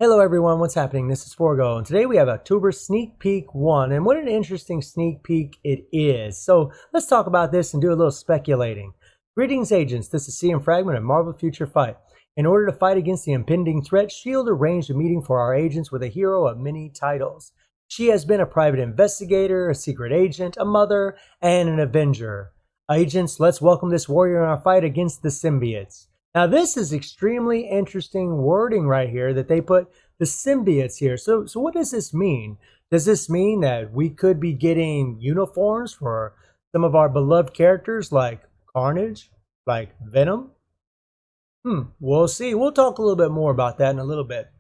Hello everyone, what's happening? This is Forgo, and today we have October Sneak Peek 1, and what an interesting sneak peek it is. So let's talk about this and do a little speculating. Greetings agents, this is CM Fragment of Marvel Future Fight. In order to fight against the impending threat, S.H.I.E.L.D. arranged a meeting for our agents with a hero of many titles. She has been a private investigator, a secret agent, a mother, and an Avenger. Agents, let's welcome this warrior in our fight against the symbiotes. Now this is extremely interesting wording right here that they put the symbiotes here. So what does this mean? Does this mean that we could be getting uniforms for some of our beloved characters like Carnage, like Venom? We'll see. We'll talk a little bit more about that in a little bit.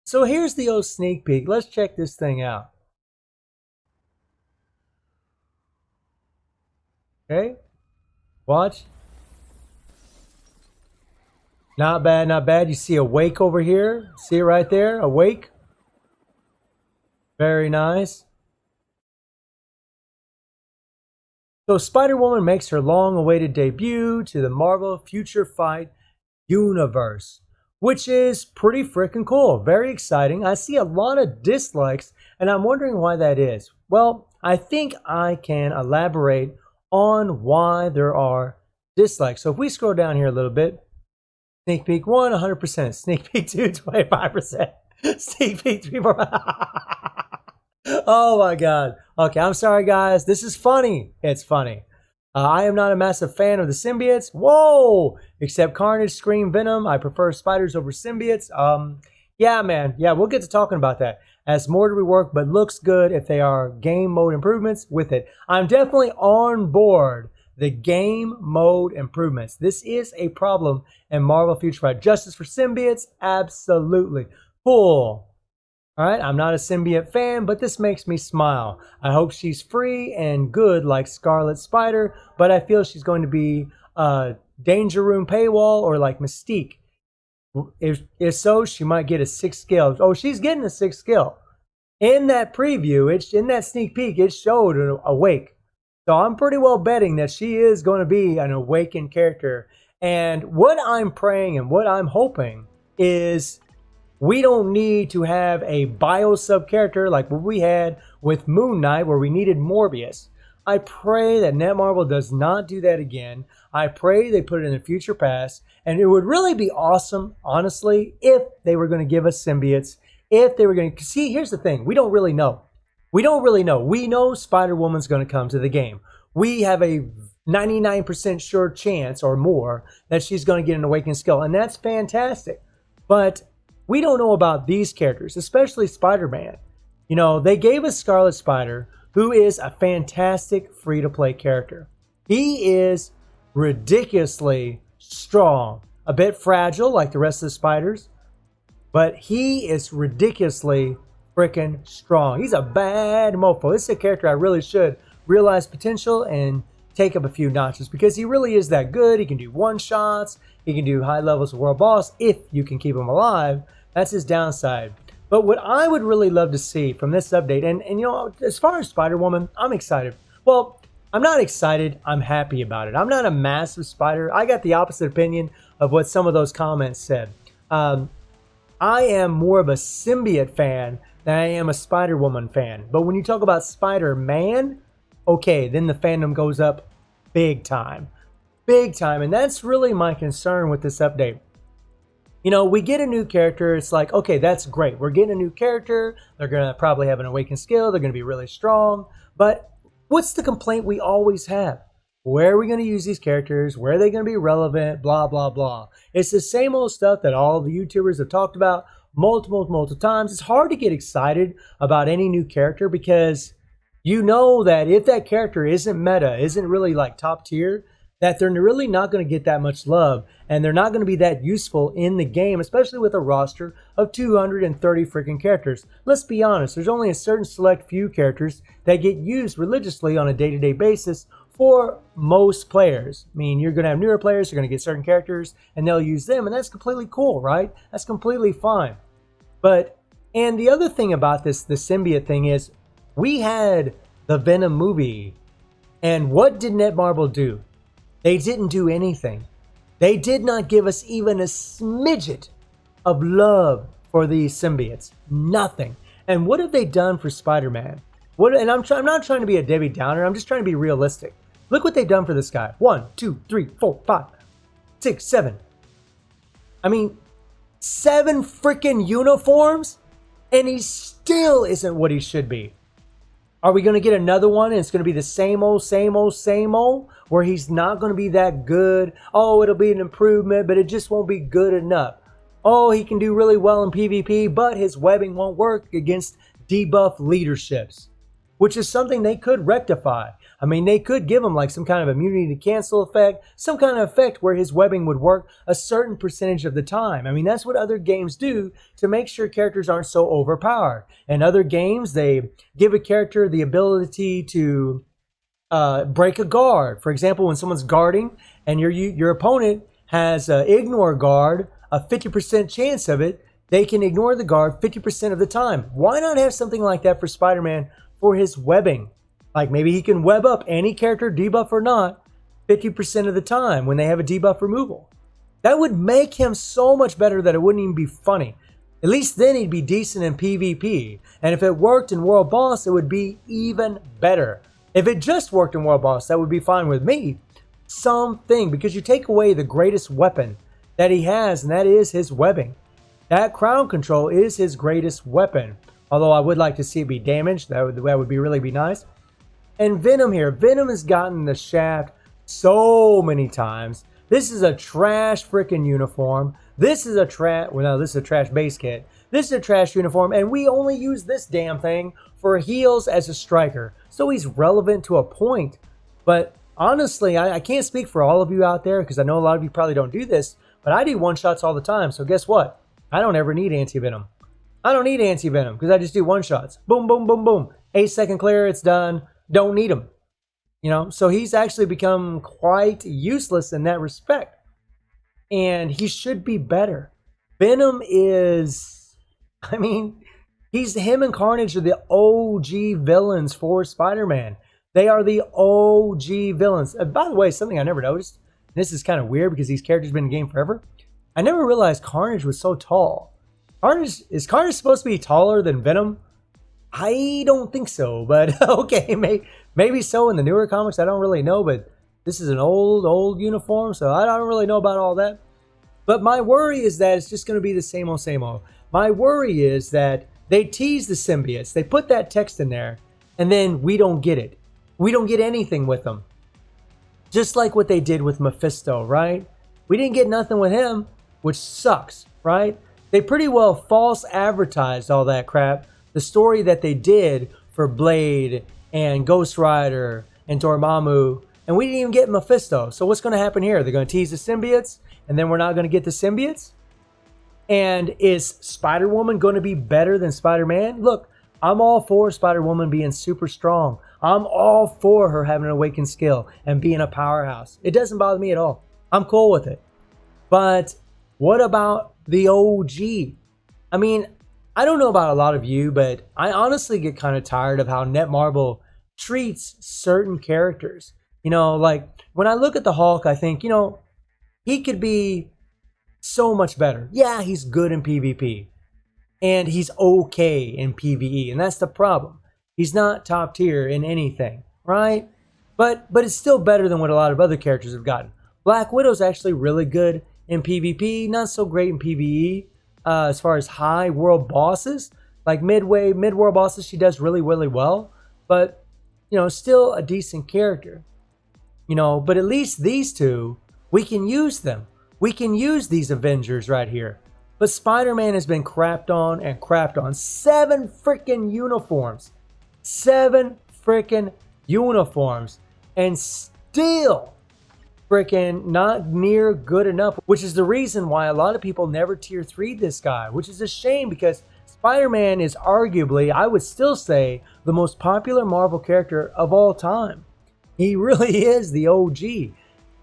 So here's the old sneak peek. Let's check this thing out. Okay, watch. Not bad, not bad. You see a wake over here. See it right there? A wake. Very nice. So Spider-Woman makes her long-awaited debut to the Marvel Future Fight universe, which is pretty freaking cool. Very exciting. I see a lot of dislikes, and I'm wondering why that is. Well, I think I can elaborate on why there are dislikes. So if we scroll down here a little bit, Sneak peek 1, 100%. Sneak peek 2, 25%. Sneak peek 3, 4. Oh my god. Okay, I'm sorry guys. This is funny. It's funny. I am not a massive fan of the symbiotes. Whoa! Except Carnage, Scream, Venom. I prefer spiders over symbiotes. Yeah, man. Yeah, we'll get to talking about that. As more to rework, but looks good if they are game mode improvements with it. I'm definitely on board. The game mode improvements. This is a problem in Marvel Future Fight. Justice for symbiotes? Absolutely. Cool. Alright, I'm not a symbiote fan, but this makes me smile. I hope she's free and good like Scarlet Spider, but I feel she's going to be a Danger Room paywall or like Mystique. If so, she might get a 6th skill. Oh, she's getting a 6th skill. In that preview, in that sneak peek, it showed an awake. So I'm pretty well betting that she is going to be an awakened character. And what I'm praying and what I'm hoping is we don't need to have a bio sub character like what we had with Moon Knight where we needed Morbius. I pray that Netmarble does not do that again. I pray they put it in the future past. And it would really be awesome, honestly, if they were going to give us symbiotes. If they were going to... See, here's the thing. We don't really know. We don't really know. We know Spider-Woman's going to come to the game. We have a 99% sure chance or more that she's going to get an awakened skill, and that's fantastic. But we don't know about these characters, especially Spider-Man. You know, they gave us Scarlet Spider, who is a fantastic free-to-play character. He is ridiculously strong, a bit fragile like the rest of the spiders, but he is ridiculously freaking strong. He's a bad mofo. This is a character I really should realize potential and take up a few notches because he really is that good. He can do one-shots. He can do high levels of world boss if you can keep him alive. That's his downside. But what I would really love to see from this update, and you know, as far as Spider-Woman, I'm excited. Well, I'm not excited. I'm happy about it. I'm not a massive spider. I got the opposite opinion of what some of those comments said. I am more of a symbiote fan than I am a Spider-Woman fan. But when you talk about Spider-Man, okay, then the fandom goes up big time. Big time. And that's really my concern with this update. You know, we get a new character. It's like, okay, that's great. We're getting a new character. They're going to probably have an awakened skill. They're going to be really strong. But what's the complaint we always have? Where are we going to use these characters? Where are they going to be relevant? Blah, blah, blah. It's the same old stuff that all the YouTubers have talked about multiple times. It's hard to get excited about any new character because you know that if that character isn't meta, isn't really like top tier, that they're really not going to get that much love and they're not going to be that useful in the game, especially with a roster of 230 freaking characters. Let's be honest, there's only a certain select few characters that get used religiously on a day-to-day basis for most players. I mean, you're going to have newer players, you're going to get certain characters, and they'll use them, and that's completely cool, right? That's completely fine. But, and the other thing about this, the symbiote thing is, we had the Venom movie, and what did Netmarble do? They didn't do anything. They did not give us even a smidget of love for the symbiotes. Nothing. And what have they done for Spider-Man? What? And I'm not trying to be a Debbie Downer. I'm just trying to be realistic. Look what they've done for this guy. 1, 2, 3, 4, 5, 6, 7. I mean, 7 freaking uniforms, and he still isn't what he should be. Are we going to get another one and it's going to be the same old, same old, same old, where he's not going to be that good? Oh, it'll be an improvement, but it just won't be good enough. Oh, he can do really well in PvP, but his webbing won't work against debuff leaderships, which is something they could rectify. I mean, they could give him like some kind of immunity to cancel effect, some kind of effect where his webbing would work a certain percentage of the time. I mean, that's what other games do to make sure characters aren't so overpowered. In other games, they give a character the ability to break a guard. For example, when someone's guarding and your opponent has ignore guard, a 50% chance of it, they can ignore the guard 50% of the time. Why not have something like that for Spider-Man for his webbing? Like maybe he can web up any character, debuff or not, 50% of the time when they have a debuff removal. That would make him so much better that it wouldn't even be funny. At least then he'd be decent in PvP. And if it worked in World Boss, it would be even better. If it just worked in World Boss, that would be fine with me. Something, because you take away the greatest weapon that he has, and that is his webbing. That crowd control is his greatest weapon. Although I would like to see it be damaged. That would be really nice. And Venom here. Venom has gotten the shaft so many times. This is a trash freaking uniform. This is a trash, well no, this is a trash base kit. This is a trash uniform, and we only use this damn thing for heals as a striker. So he's relevant to a point. But honestly, I can't speak for all of you out there, because I know a lot of you probably don't do this, but I do one-shots all the time. So guess what? I don't ever need anti-venom. I don't need anti-venom, because I just do one-shots. Boom, boom, boom, boom. 8-second clear, it's done. Don't need him. You know, so he's actually become quite useless in that respect. And he should be better. Venom is, I mean, him and Carnage are the OG villains for Spider-Man. They are the OG villains. By the way, something I never noticed, and this is kind of weird because these characters have been in the game forever. I never realized Carnage was so tall. Is Carnage supposed to be taller than Venom? I don't think so, but okay, maybe so in the newer comics. I don't really know, but this is an old uniform, so I don't really know about all that. But my worry is that it's just going to be the same old, same old. My worry is that they tease the symbiotes. They put that text in there, and then we don't get it. We don't get anything with them. Just like what they did with Mephisto, right? We didn't get nothing with him, which sucks, right? They pretty well false advertised all that crap. The story that they did for Blade and Ghost Rider and Dormammu, and we didn't even get Mephisto. So what's going to happen here? They're going to tease the symbiotes, and then we're not going to get the symbiotes? And is Spider-Woman going to be better than Spider-Man? Look, I'm all for Spider-Woman being super strong. I'm all for her having an awakened skill and being a powerhouse. It doesn't bother me at all. I'm cool with it. But what about the OG? I mean, I don't know about a lot of you, but I honestly get kind of tired of how Netmarble treats certain characters. You know, like when I look at the Hulk, I think, you know, he could be so much better. Yeah, he's good in PvP. And he's okay in PvE. And that's the problem. He's not top tier in anything, right? But it's still better than what a lot of other characters have gotten. Black Widow's actually really good in PvP. Not so great in PvE. As far as high world bosses, like mid-world bosses, she does really well. But, you know, still a decent character. You know, but at least these two, we can use them. We can use these Avengers right here. But Spider-Man has been crapped on and crapped on. 7 freaking uniforms. 7 freaking uniforms. And still freaking not near good enough, which is the reason why a lot of people never tier 3'd this guy, which is a shame because Spider-Man is arguably, I would still say, the most popular Marvel character of all time. He really is the OG.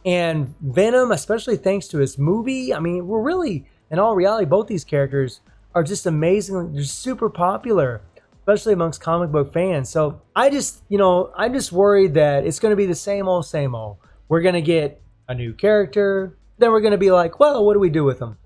And Venom, especially thanks to his movie, I mean, we're really, in all reality, both these characters are just amazing. They're super popular, especially amongst comic book fans. So I just, you know, I'm just worried that it's going to be the same old, same old. We're going to get a new character. Then we're going to be like, well, what do we do with them?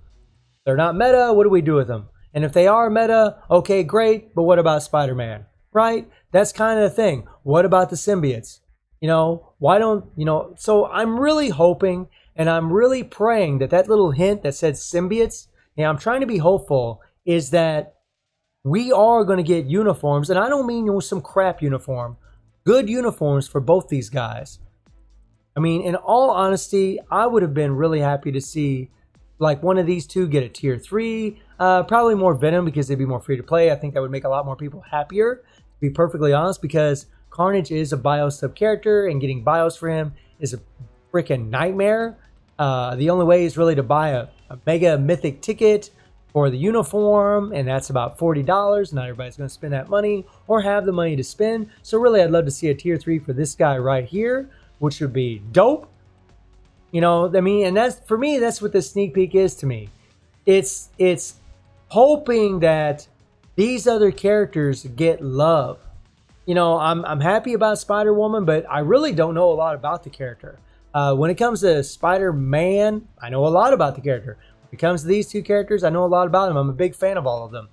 They're not meta. What do we do with them? And if they are meta, okay, great, but what about Spider-Man, right? That's kind of the thing. What about the symbiotes? You know, why don't, you know, so I'm really hoping and I'm really praying that that little hint that said symbiotes, and I'm trying to be hopeful, is that we are going to get uniforms, and I don't mean some crap uniform, good uniforms for both these guys. I mean, in all honesty, I would have been really happy to see like one of these two get a tier 3, probably more Venom because they'd be more free to play. I think that would make a lot more people happier, to be perfectly honest, because Carnage is a BIOS sub character, and getting BIOS for him is a freaking nightmare. The only way is really to buy a mega mythic ticket for the uniform, and that's about $40. Not everybody's going to spend that money or have the money to spend. So really, I'd love to see a tier 3 for this guy right here, which would be dope. You know, I mean, and that's, for me, that's what this sneak peek is to me. It's hoping that these other characters get love. You know, I'm happy about Spider-Woman, but I really don't know a lot about the character. When it comes to Spider-Man, I know a lot about the character. When it comes to these two characters, I know a lot about them. I'm a big fan of all of them.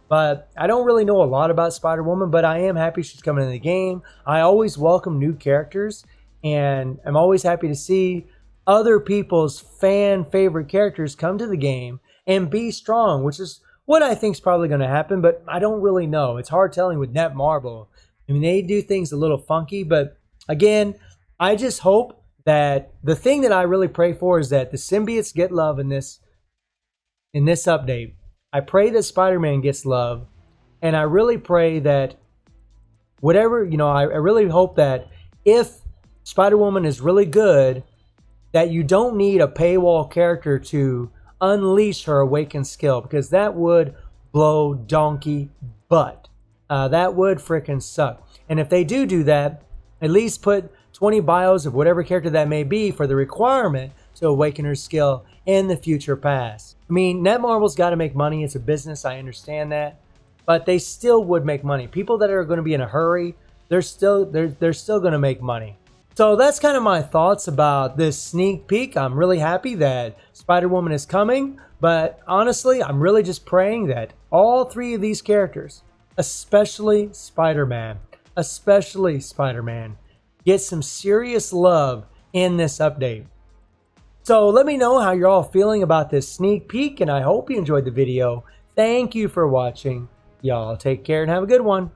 But I don't really know a lot about Spider-Woman, but I am happy she's coming in the game. I always welcome new characters, and I'm always happy to see other people's fan favorite characters come to the game and be strong, which is what I think is probably going to happen, but I don't really know. It's hard telling with Netmarble. I mean, they do things a little funky, but again, I just hope that the thing that I really pray for is that the symbiotes get love in this update. I pray that Spider-Man gets love, and I really pray that whatever, you know, I really hope that if Spider-Woman is really good, that you don't need a paywall character to unleash her awakened skill, because that would blow donkey butt. That would freaking suck. And if they do that, at least put 20 bios of whatever character that may be for the requirement to awaken her skill in the future past. I mean, Netmarble's got to make money. It's a business. I understand that. But they still would make money. People that are going to be in a hurry, they're still going to make money. So that's kind of my thoughts about this sneak peek. I'm really happy that Spider-Woman is coming, but honestly, I'm really just praying that all three of these characters, especially Spider-Man, get some serious love in this update. So let me know how you're all feeling about this sneak peek, and I hope you enjoyed the video. Thank you for watching. Y'all take care and have a good one.